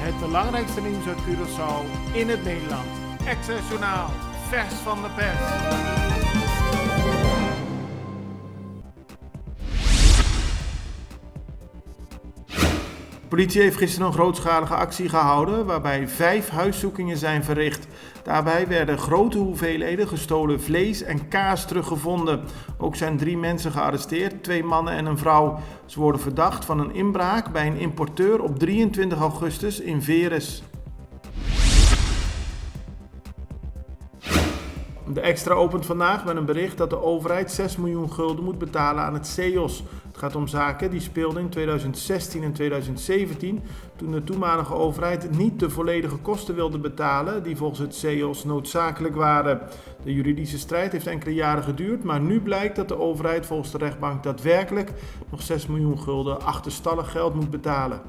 Het belangrijkste nieuws uit Curaçao in het Nederland. Access Journaal, vers van de pers. De politie heeft gisteren een grootschalige actie gehouden waarbij 5 huiszoekingen zijn verricht. Daarbij werden grote hoeveelheden gestolen vlees en kaas teruggevonden. Ook zijn 3 mensen gearresteerd, 2 mannen en een vrouw. Ze worden verdacht van een inbraak bij een importeur op 23 augustus in Veres. De Extra opent vandaag met een bericht dat de overheid 6 miljoen gulden moet betalen aan het CEOS. Het gaat om zaken die speelden in 2016 en 2017, toen de toenmalige overheid niet de volledige kosten wilde betalen die volgens het CEOS noodzakelijk waren. De juridische strijd heeft enkele jaren geduurd, maar nu blijkt dat de overheid volgens de rechtbank daadwerkelijk nog 6 miljoen gulden achterstallig geld moet betalen.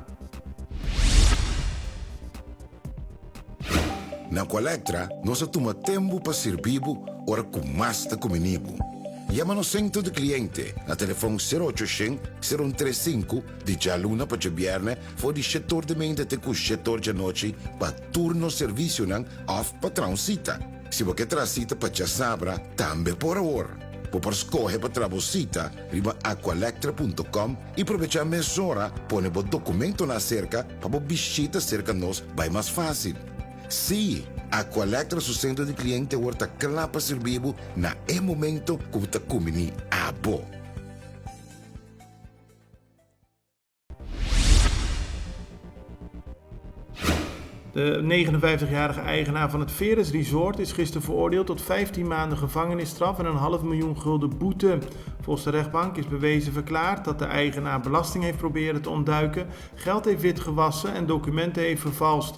Na Colectra, nós toma tempo para servir ora com mais de comunico. Llama no centro de cliente na telefone 0800-035 de Jaluna para Viernes voor die setor de mente te com setor de noite para turno serviço nan of patrão cita. Se você traz cita para te sabra, também por hora. Por escolher para trabalhar, riba aqualectra.com e aproveitar meia hora, põe o documento na cerca para visita cerca nós, vai mais fácil. Sim, a Colectra su centro de cliente wordt klaar para servir na momento que você comini abo. De 59-jarige eigenaar van het Veres Resort is gisteren veroordeeld tot 15 maanden gevangenisstraf en een $500.000 gulden boete. Volgens de rechtbank is bewezen verklaard dat de eigenaar belasting heeft proberen te ontduiken, geld heeft witgewassen en documenten heeft vervalst.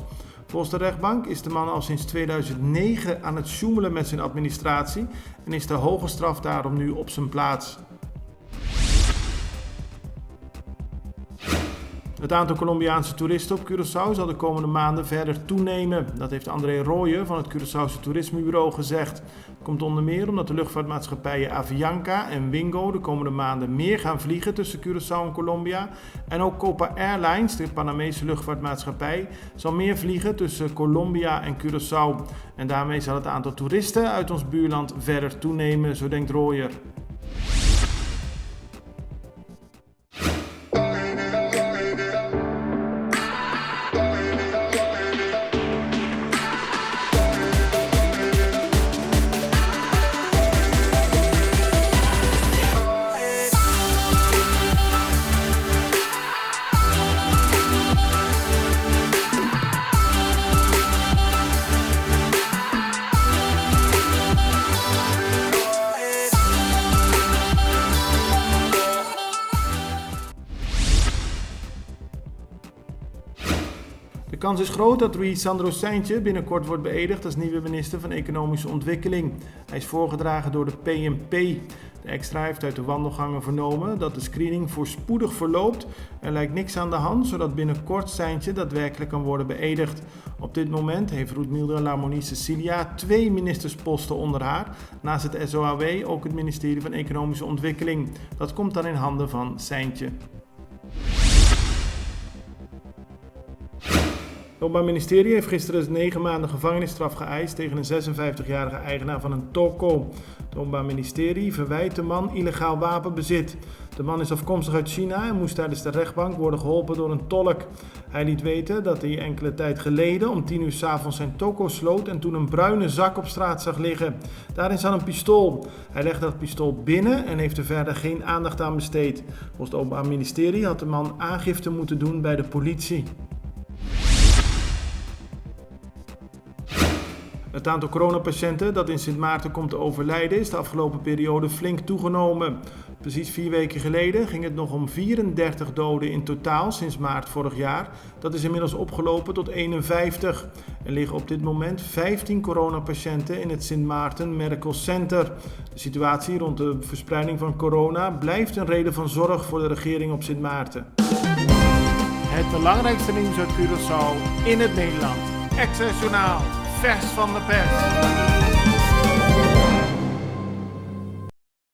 Volgens de rechtbank is de man al sinds 2009 aan het sjoemelen met zijn administratie en is de hoge straf daarom nu op zijn plaats. Het aantal Colombiaanse toeristen op Curaçao zal de komende maanden verder toenemen. Dat heeft André Rooyen van het Curaçaose Toerismebureau gezegd. Dat komt onder meer omdat de luchtvaartmaatschappijen Avianca en Wingo de komende maanden meer gaan vliegen tussen Curaçao en Colombia. En ook Copa Airlines, de Panamese luchtvaartmaatschappij, zal meer vliegen tussen Colombia en Curaçao. En daarmee zal het aantal toeristen uit ons buurland verder toenemen, zo denkt Rooyer. De kans is groot dat Luis Sandro Seintje binnenkort wordt beëdigd als nieuwe minister van Economische Ontwikkeling. Hij is voorgedragen door de PNP. De Extra heeft uit de wandelgangen vernomen dat de screening voorspoedig verloopt. Er lijkt niks aan de hand, zodat binnenkort Seintje daadwerkelijk kan worden beëdigd. Op dit moment heeft Roetmilde Lamoni Cecilia 2 ministersposten onder haar. Naast het SOAW ook het ministerie van Economische Ontwikkeling. Dat komt dan in handen van Seintje. Het Openbaar Ministerie heeft gisteren 9 maanden gevangenisstraf geëist tegen een 56-jarige eigenaar van een toko. Het Openbaar Ministerie verwijt de man illegaal wapenbezit. De man is afkomstig uit China en moest tijdens de rechtbank worden geholpen door een tolk. Hij liet weten dat hij enkele tijd geleden om 10 uur 's avonds zijn toko sloot en toen een bruine zak op straat zag liggen. Daarin zat een pistool. Hij legde dat pistool binnen en heeft er verder geen aandacht aan besteed. Volgens het Openbaar Ministerie had de man aangifte moeten doen bij de politie. Het aantal coronapatiënten dat in Sint Maarten komt te overlijden is de afgelopen periode flink toegenomen. Precies 4 weken geleden ging het nog om 34 doden in totaal sinds maart vorig jaar. Dat is inmiddels opgelopen tot 51. Er liggen op dit moment 15 coronapatiënten in het Sint Maarten Medical Center. De situatie rond de verspreiding van corona blijft een reden van zorg voor de regering op Sint Maarten. Het belangrijkste nieuws uit Curaçao in het Nederland. Access Journaal, vers van de pers.